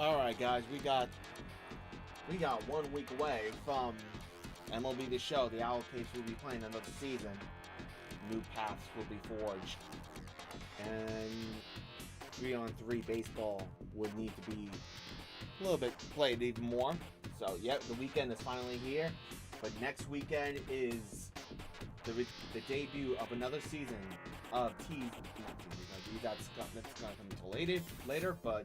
All right, guys, we got 1 week away from MLB The Show. The Owl Case will be playing another season. New paths will be forged, and 3-on-3 baseball would need to be a little bit played even more. So, yep, the weekend is finally here. But next weekend is the debut of another season of that's gonna come until later, but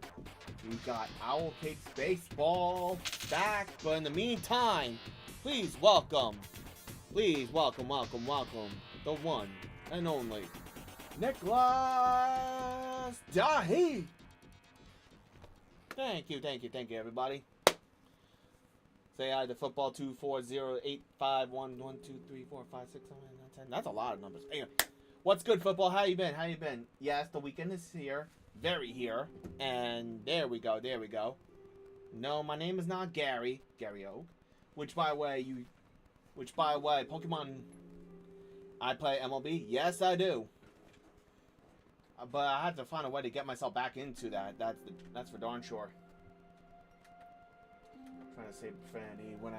we got Owl Cakes Baseball back. But in the meantime, please welcome, the one and only Nicholas Dahi. Thank you, everybody. Say hi to football 240-851-123-456-7-9-10. That's a lot of numbers. Anyway, what's good, football? How you been? Yes, the weekend is here, very here, and there we go. No, my name is not Gary Oak. Which by the way, Pokemon. I play MLB. Yes, I do. But I have to find a way to get myself back into that. That's for darn sure. Trying to save profanity when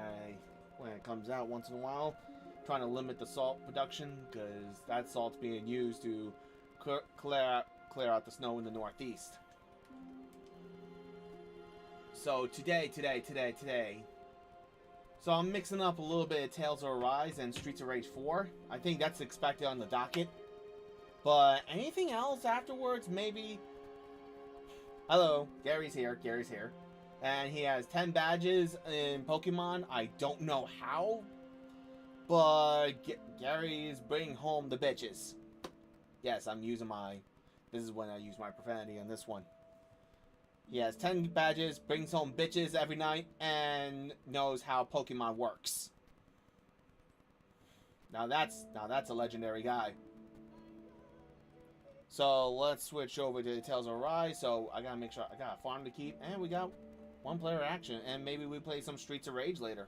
it comes out once in a while. Trying to limit the salt production because that salt's being used to clear out the snow in the Northeast. So today. So I'm mixing up a little bit of Tales of Arise and Streets of Rage 4. I think that's expected on the docket. But anything else afterwards, maybe. Hello, Gary's here. And he has 10 badges in Pokemon. I don't know how, but Gary is bringing home the bitches. Yes, this is when I use my profanity on this one. He has 10 badges, brings home bitches every night, and knows how Pokemon works. Now that's a legendary guy. So let's switch over to Tales of Arise. So I gotta make sure I got a farm to keep, and we got one player action, and maybe we play some Streets of Rage later.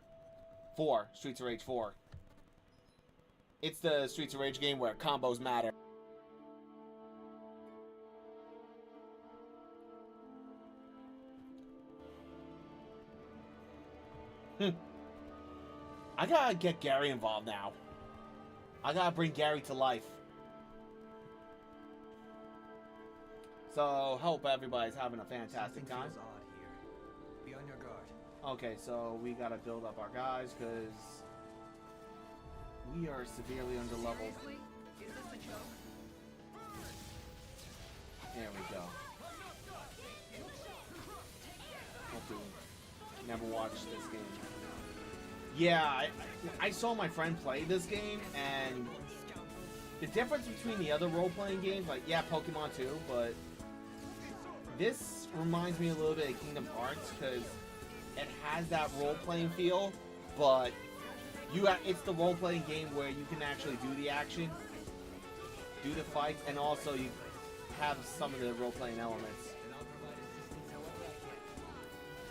Streets of Rage 4. It's the Streets of Rage game where combos matter. I gotta get Gary involved now. I gotta bring Gary to life. So, hope everybody's having a fantastic time. Be on your guard. Okay, so we gotta build up our guys because we are severely underleveled. Seriously? Is this a joke? There we go. Hopefully, never watched this game. Yeah, I saw my friend play this game, and the difference between the other role-playing games, like, yeah, Pokemon too, but this reminds me a little bit of Kingdom Hearts, because it has that role-playing feel, but it's the role-playing game where you can actually do the action, do the fights, and also you have some of the role-playing elements.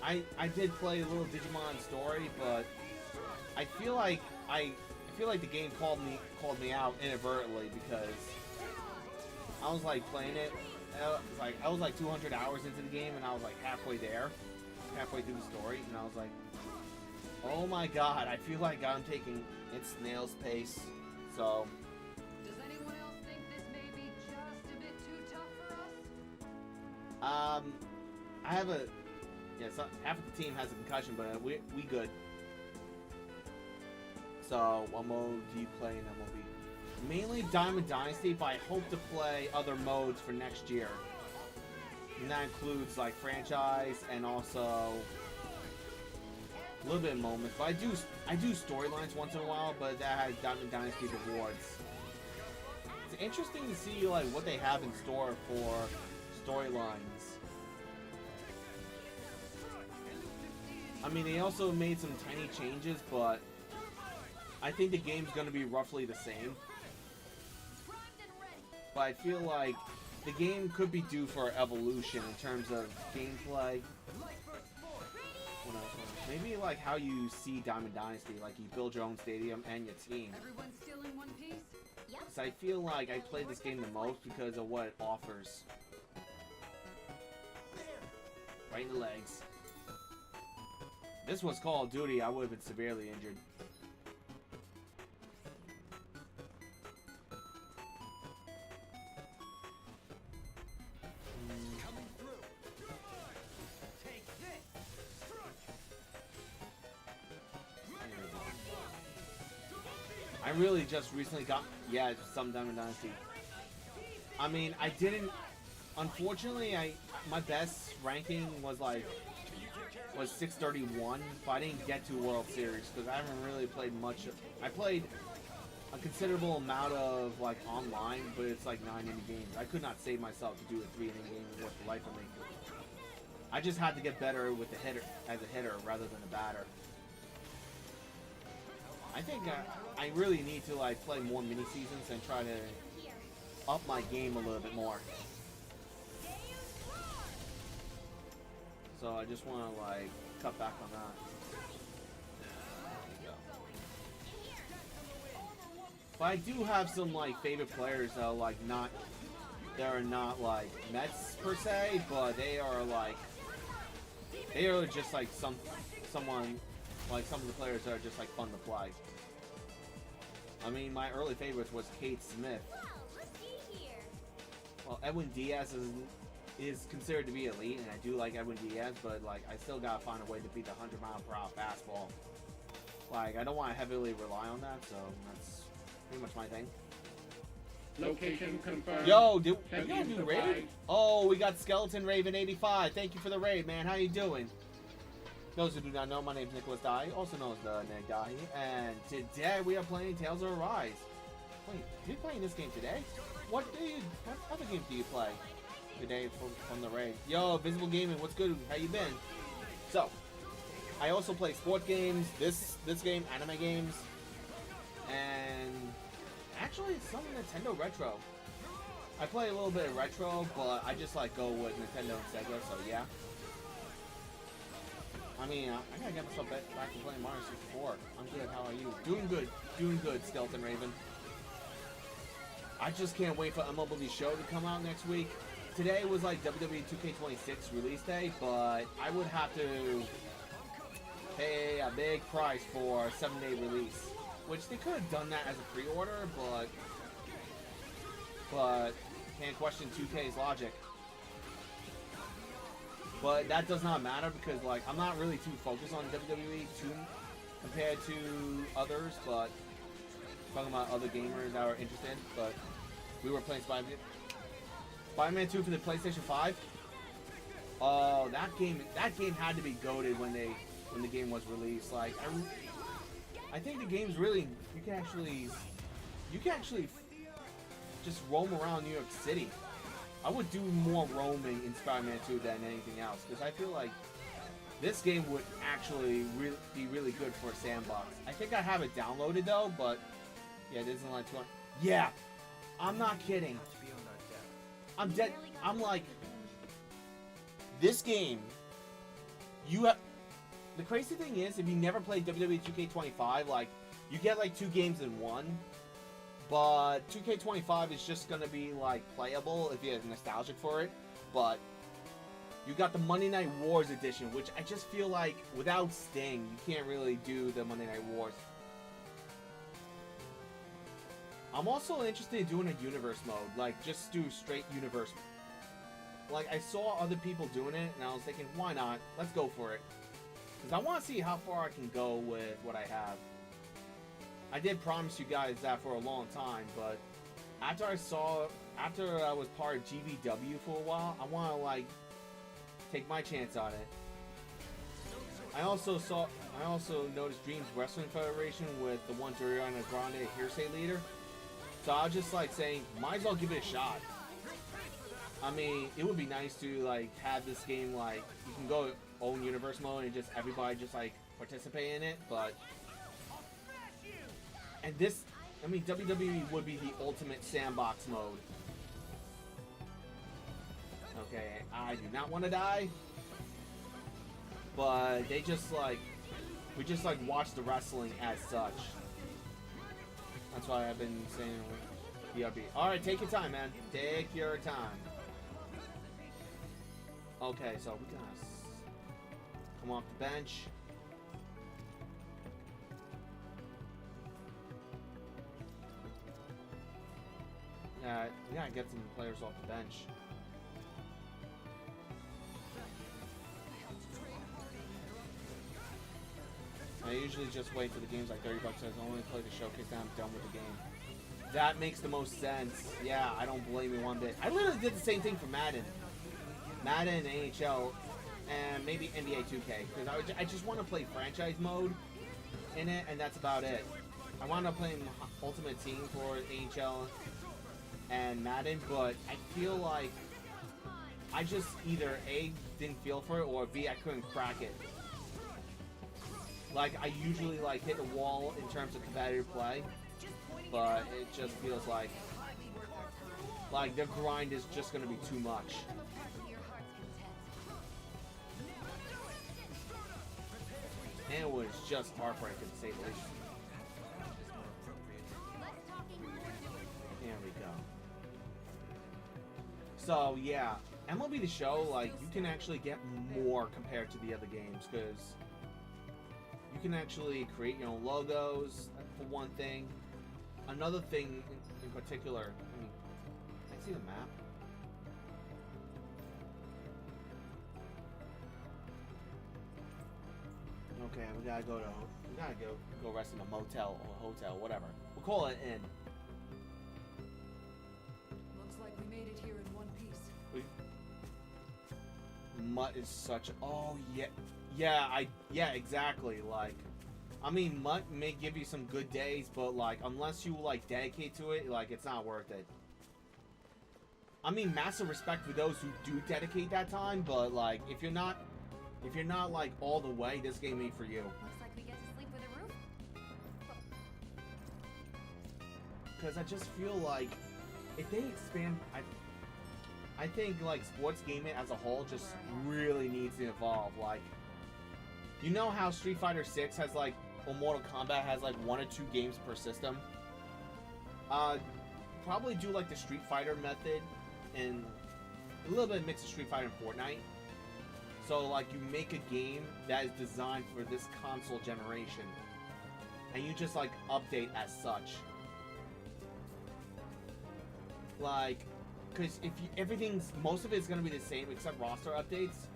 I did play a little Digimon story, but I feel like the game called me out inadvertently because I was like playing it. I was like 200 hours into the game, and I was like halfway through the story, and I was like, oh my god, I feel like I'm taking its snail's pace. So. Does anyone else think this may be just a bit too tough for us? Half of the team has a concussion, but we good. So, what mode do you play in MLB? Mainly Diamond Dynasty, but I hope to play other modes for next year. And that includes like franchise and also a little bit of moments. But I do storylines once in a while, but that has Diamond Dynasty rewards. interesting to see like what they have in store for storylines. I mean, they also made some tiny changes, but I think the game's going to be roughly the same. But I feel like the game could be due for evolution in terms of gameplay. What else? Maybe like how you see Diamond Dynasty, like you build your own stadium and your team. Everyone's still in one piece? So I feel like I play this game the most because of what it offers. Right in the legs. This was Call of Duty, I would have been severely injured. I really just recently got, yeah, some Diamond Dynasty. I mean, I didn't, unfortunately, my best ranking was 631, but I didn't get to World Series because I haven't really played much. I played a considerable amount of like online, but it's like 9 inning games. I could not save myself to do a 3 inning game worth the life of me. I just had to get better with the hitter as a hitter rather than a batter. I think I really need to like play more mini seasons and try to up my game a little bit more. So I just want to like cut back on that. But I do have some like favorite players that are like not, they are not like Mets per se, but they are just like someone like some of the players that are just like fun to play. I mean, my early favorites was Kate Smith. Well, Edwin Diaz is considered to be elite, and I do like Edwin Diaz, but like I still gotta find a way to beat the 100-mile-per-hour fastball. Like I don't want to heavily rely on that, so that's pretty much my thing. Location confirmed. Yo, we got a new raid? Oh, we got Skeleton Raven 85. Thank you for the raid, man. How you doing? Those who do not know, my name is Nicholas Dahi, also known as the Neg Dahi, and today we are playing Tales of Arise. Wait, you're playing this game today? What other games do you play today from the raid? Yo, Visible Gaming, what's good? How you been? So, I also play sport games, this game, anime games, and actually some Nintendo Retro. I play a little bit of retro, but I just like go with Nintendo and Sega, so yeah. I mean, I gotta get myself back to playing Mario 64. I'm good, how are you? Doing good, Skeleton Raven. I just can't wait for MLB Show to come out next week. Today was like WWE 2K26 release day, but I would have to pay a big price for a 7-day release. Which they could have done that as a pre-order, but can't question 2K's logic. But that does not matter because like I'm not really too focused on WWE compared to others, but talking about other gamers that are interested. But we were playing Spider-Man 2 for the PlayStation 5. Oh, that game had to be goated when the game was released. Like I think the game's really you can actually just roam around New York City. I would do more roaming in Spider-Man 2 than anything else, because I feel like this game would actually be really good for a sandbox. I think I have it downloaded though, but yeah, it isn't like 200. Yeah, I'm not kidding. I'm dead. I'm like, this game, the crazy thing is, if you never played WWE 2K25, like, you get like 2 games in one. But 2K25 is just going to be, like, playable if you're nostalgic for it. But you got the Monday Night Wars edition, which I just feel like without Sting, you can't really do the Monday Night Wars. I'm also interested in doing a universe mode. Like, just do straight universe. Like, I saw other people doing it, and I was thinking, why not? Let's go for it. Because I want to see how far I can go with what I have. I did promise you guys that for a long time, but after I was part of GVW for a while, I want to like take my chance on it. I also noticed Dreams Wrestling Federation with the one Ariana Grande Hearsay leader. So I was just like saying, might as well give it a shot. I mean, it would be nice to like have this game like you can go own universe mode and just everybody just like participate in it, but and this, I mean, WWE would be the ultimate sandbox mode. Okay, I do not want to die, but they just like we just like watch the wrestling as such. That's why I've been saying BRB. All right, take your time, man. Take your time. Okay, so we gotta come off the bench. We gotta get some players off the bench. I usually just wait for the game's like $30. I only play the showcase and I'm done with the game. That makes the most sense. Yeah, I don't blame you one bit. I literally did the same thing for Madden. Madden, NHL, and maybe NBA 2K. Because I just want to play franchise mode in it, and that's about it. I wound up playing Ultimate Team for NHL and Madden, but I feel like I just either A, didn't feel for it, or B, I couldn't crack it. Like, I usually, like, hit the wall in terms of competitive play, but it just feels like the grind is just going to be too much. And it was just heartbreaking, to say the least. There we go. So, yeah, MLB The Show, like, you can actually get more compared to the other games, because you can actually create your own logos, for one thing. Another thing in particular, I mean, can I see the map? Okay, we gotta go rest in a motel or a hotel, whatever. We'll call it inn. Looks like we made it here in one piece. Mutt is such. Oh yeah, yeah, exactly. Like, I mean, Mutt may give you some good days, but like, unless you like dedicate to it, like, it's not worth it. I mean, massive respect for those who do dedicate that time, but like, if you're not like all the way, this game ain't for you. Looks like we get to sleep with a roof. Because I just feel like if they expand, I think like sports gaming as a whole just really needs to evolve. Like, you know how Street Fighter 6 has like, or Mortal Kombat has like 1 or 2 games per system? Probably do like the Street Fighter method and a little bit of mix of Street Fighter and Fortnite. So like, you make a game that is designed for this console generation, and you just like update as such. Like, because if you, most of it's gonna be the same except roster updates.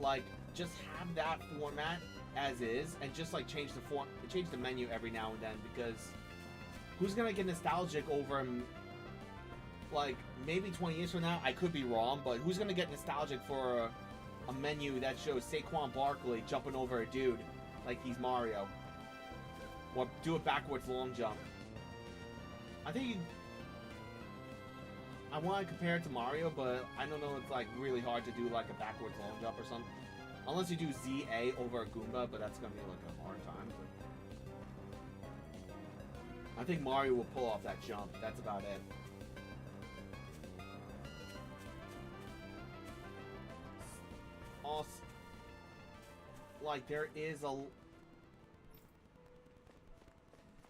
Like, just have that format as is, and just like change the menu every now and then, because who's gonna get nostalgic over, like, maybe 20 years from now? I could be wrong, but who's gonna get nostalgic for a menu that shows Saquon Barkley jumping over a dude like he's Mario, or do a backwards long jump? I think I want to compare it to Mario, but I don't know, it's like really hard to do like a backwards long jump or something. Unless you do ZA over a Goomba, but that's gonna be like a hard time. I think Mario will pull off that jump. That's about it. Also, like, there is a...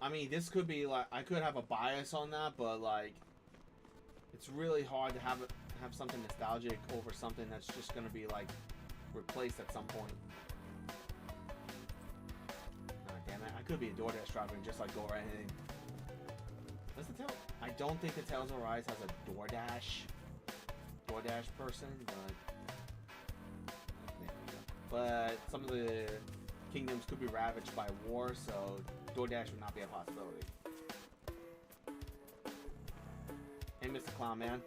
I mean, this could be like, I could have a bias on that, but like, it's really hard to have something nostalgic over something that's just gonna be like replaced at some point. God damn it! I could be a DoorDash driver and just like go right in. Does the Tales? I don't think the Tales of Arise has a DoorDash person, but some of the kingdoms could be ravaged by war, so DoorDash would not be a possibility. Hey, Mr. Clown Man.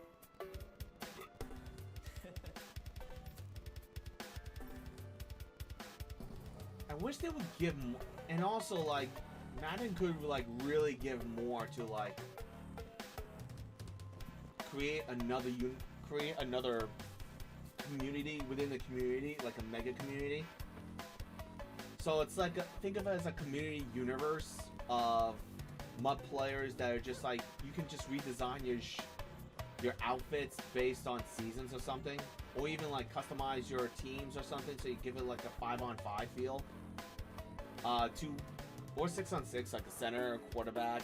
I wish they would give more, and also like Madden could like really give more to like create another community within the community, like a mega community. So it's like think of it as a community universe of MUT players that are just like you can just redesign your outfits based on seasons or something, or even like customize your teams or something, so you give it like a 5-on-5 feel. 2 or 6-on-6, like a center, quarterback,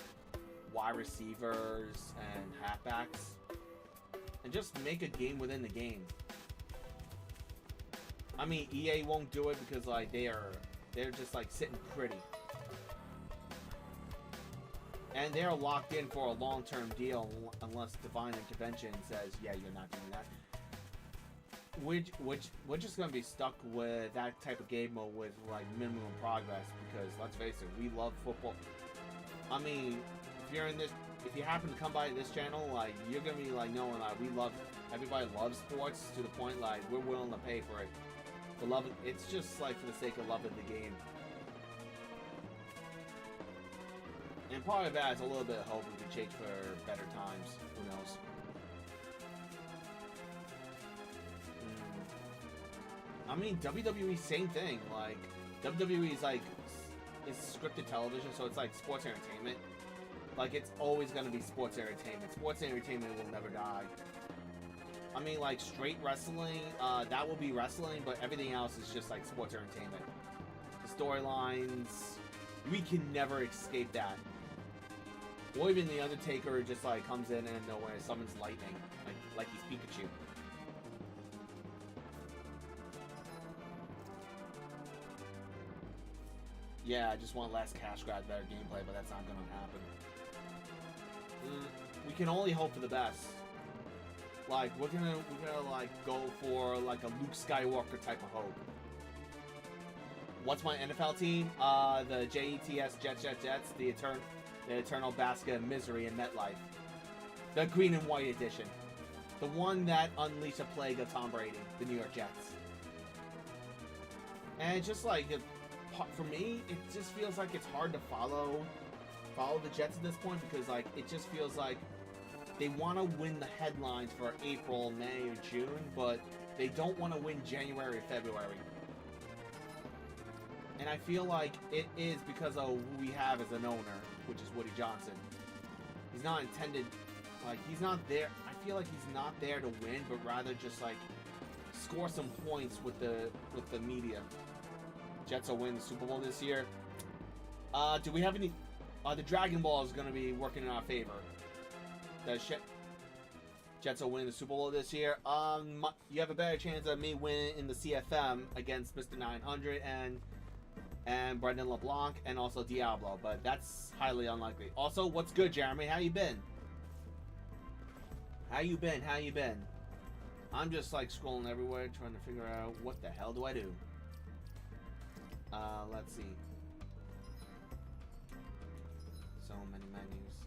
wide receivers, and halfbacks, and just make a game within the game. I mean, EA won't do it because like they're just like sitting pretty. And they're locked in for a long-term deal unless Divine Intervention says, yeah, you're not doing that. We're just gonna be stuck with that type of game mode with like minimum progress because let's face it, we love football. I mean, if you happen to come by this channel, like you're gonna be like knowing like everybody loves sports to the point like we're willing to pay for it. It's just like for the sake of loving the game. And part of that is a little bit of hope we can change for better times. Who knows? I mean, WWE, same thing. Like, WWE is like, it's scripted television, so it's like sports entertainment. Like, it's always going to be sports entertainment. Sports entertainment will never die. I mean, like, straight wrestling, that will be wrestling, but everything else is just like sports entertainment. The storylines, we can never escape that. Or even The Undertaker just like comes in and nowhere, summons lightning, like he's Pikachu. Yeah, I just want less cash grab, better gameplay, but that's not gonna happen. We can only hope for the best. Like we're gonna like go for like a Luke Skywalker type of hope. What's my NFL team? The JETS Jets, the Eternal Basket of Misery in MetLife. The green and white edition. The one that unleashed a plague of Tom Brady, the New York Jets. And just like, for me, it just feels like it's hard to follow the Jets at this point because like, it just feels like they want to win the headlines for April, May, or June, but they don't want to win January or February. And I feel like it is because of who we have as an owner, which is Woody Johnson. He's not intended, like, he's not there. I feel like he's not there to win, but rather just like score some points with the media. Jets will win the Super Bowl this year. Do we have any? The Dragon Ball is going to be working in our favor. The Jets will win the Super Bowl this year. You have a better chance of me winning in the CFM against Mr. 900 and Brendan LeBlanc and also Diablo, but that's highly unlikely. Also, what's good, Jeremy? How you been? How you been? I'm just like scrolling everywhere trying to figure out what the hell do I do. Let's see. So many menus.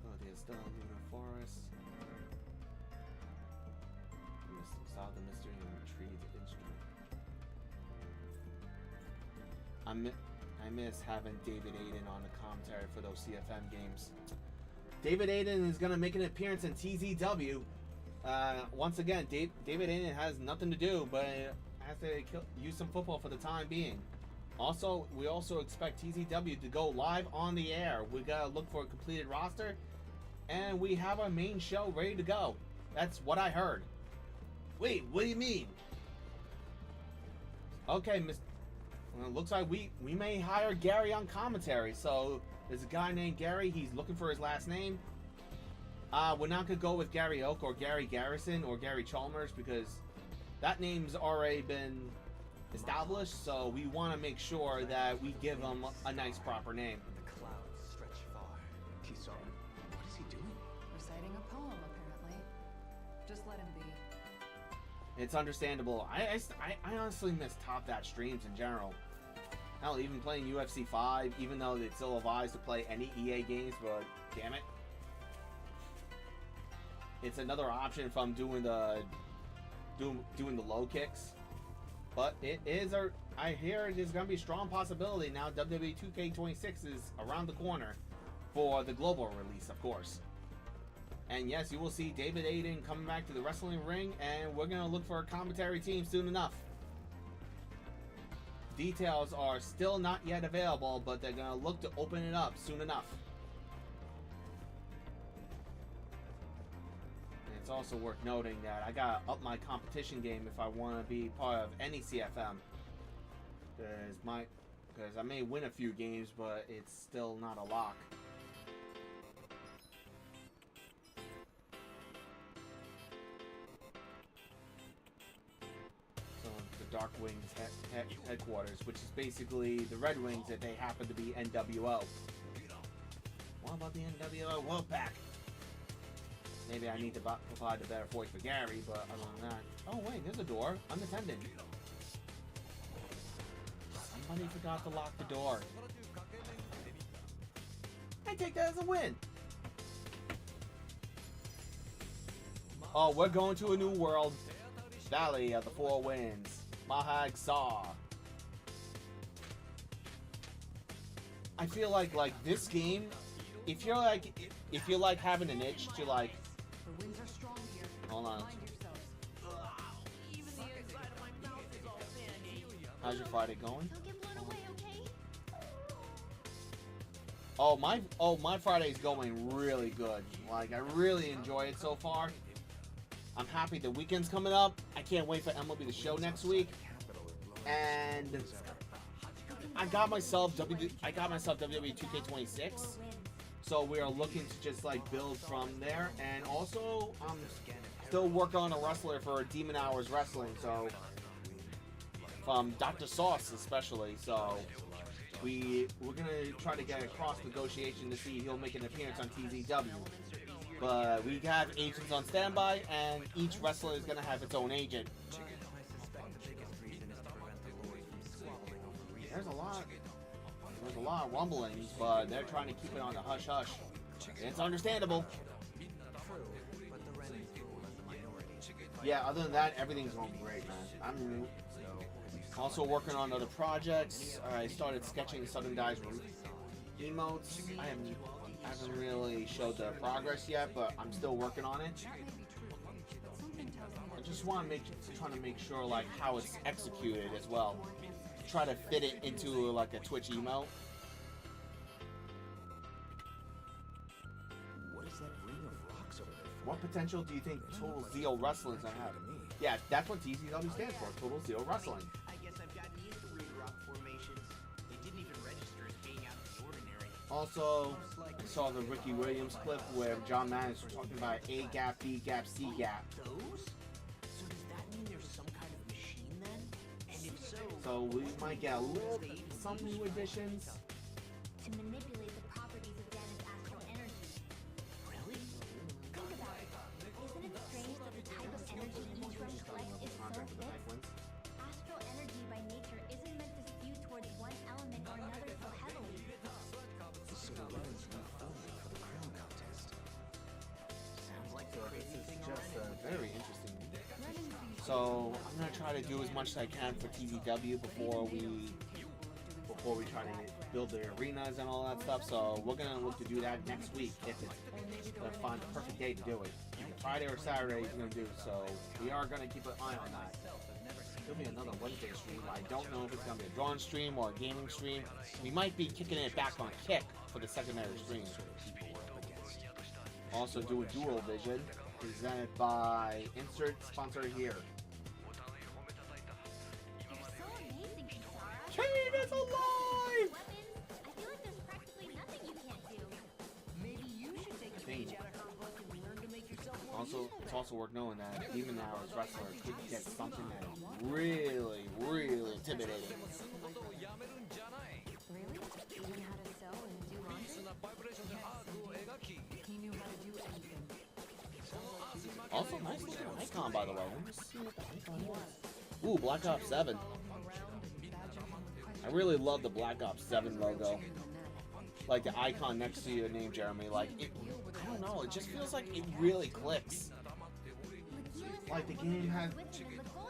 Oh, there's the Lunar Forest. Solve the mystery and retrieve the instrument. I miss having David Aiden on the commentary for those CFM games. David Aiden is going to make an appearance in TZW. Once again, David Aiden has nothing to do, but has to use some football for the time being. Also, we also expect TZW to go live on the air. We got to look for a completed roster, and we have our main show ready to go. That's what I heard. Wait, what do you mean? Okay, well, it looks like we may hire Gary on commentary. So there's a guy named Gary. He's looking for his last name. We're not gonna go with Gary Oak or Gary Garrison or Gary Chalmers because that name's already been established. So we want to make sure that we give him a nice proper name. The clouds stretch far. Kisan, what is he doing? Reciting a poem, apparently. Just let him be. It's understandable. I honestly miss Top That streams in general. Hell, even playing UFC 5, even though it's still advised to play any EA games, but damn it. It's another option if I'm doing the low kicks. But it is I hear it is going to be a strong possibility now. WWE 2K26 is around the corner for the global release, of course. And yes, you will see David Aiden coming back to the wrestling ring, and we're going to look for a commentary team soon enough. Details are still not yet available, but they're going to look to open it up soon enough. And it's also worth noting that I got to up my competition game if I want to be part of any CFM. Because I may win a few games, but it's still not a lock. Dark Wings headquarters, which is basically the Red Wings that they happen to be NWO. What about the NWO Wolfpack? Maybe I need to provide a better voice for Gary, but other than that... Oh wait, there's a door. Unattended. Somebody forgot to lock the door. I take that as a win. Oh, we're going to a new world. Valley of the Four Winds. Mahag Saw. I feel like this game, if you're like having an itch to like, The winds are strong here. hold on. Mind yourselves. How's your Friday going? Don't get blown away, okay? My Friday's going really good. Like, I really enjoy it so far. I'm happy the weekend's coming up. I can't wait for MLB The Show next week. And I got myself WWE 2K26. So we are looking to just like build from there. And also, I'm still working on a wrestler for Demon Hours Wrestling. So from Dr. Sauce especially. So we're gonna try to get a cross negotiation to see if he'll make an appearance on TZW. But we have agents on standby, and each wrestler is going to have its own agent. There's a lot of rumblings, but they're trying to keep it on the hush-hush. It's understandable. Yeah, other than that, everything's going great, man. I'm also working on other projects. I started sketching Southern Dies emotes. I haven't really showed the progress yet, but I'm still working on it. I just want to trying to make sure like how it's executed as well. Try to fit it into like a Twitch emote. What is that ring of rocks over there? What potential do you think Total Zeal Wrestling's gonna have? Yeah, that's what TZW stands for, Total Zeal Wrestling. I guess I've gotten used to weird rock formations. They didn't even register as being out of the ordinary. Also, I saw the Ricky Williams clip where John Madden was talking about A gap, B gap, C gap. Those? So does that mean there's some kind of machine then? And if so, So we might get a little some new additions. To manipulate the properties of Dan's astral energy. really? Think about it. Isn't it strange that the type of energy each rush collects is so Contract with the fixed? Penguins. Astral energy by nature isn't meant to skew towards one element or another so heavily. So Len's reforming for the crown contest. Sounds like the So crazy this thing is just already. very interesting. So I'm gonna try to do as much as I can for TZW before we try to build the arenas and all that stuff. So we're gonna look to do that next week if it's gonna find the perfect day to do it. Friday or Saturday is gonna do. So we are gonna keep an eye on that. There'll be another Wednesday stream. I don't know if it's gonna be a drawing stream or a gaming stream. We might be kicking it back on Kick for the secondary stream. Also do a Dual Vision presented by Insert Sponsor here. You're so amazing, Kisara. Kane is alive! Weapons. I feel like there's practically nothing you can't do. Maybe you should take a page out of her book and learn to make yourself more Also, useful. it's also worth knowing that Demon Hours Wrestler could get something that is really, really intimidating. Really? He knew how to sew and do laundry? He knew how to do anything. Also, nice looking icon, by the way. Let me see what the icon is. Ooh, Black Ops 7. I really love the Black Ops 7 logo. Like the icon next to your name, Jeremy. Like, it, I don't know, it just feels like it really clicks. Like the game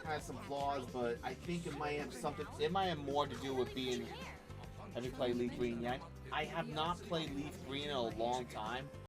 has some flaws, but I think it might have something. It might have more to do with being. Have you played Leaf Green yet? I have not played Leaf Green in a long time.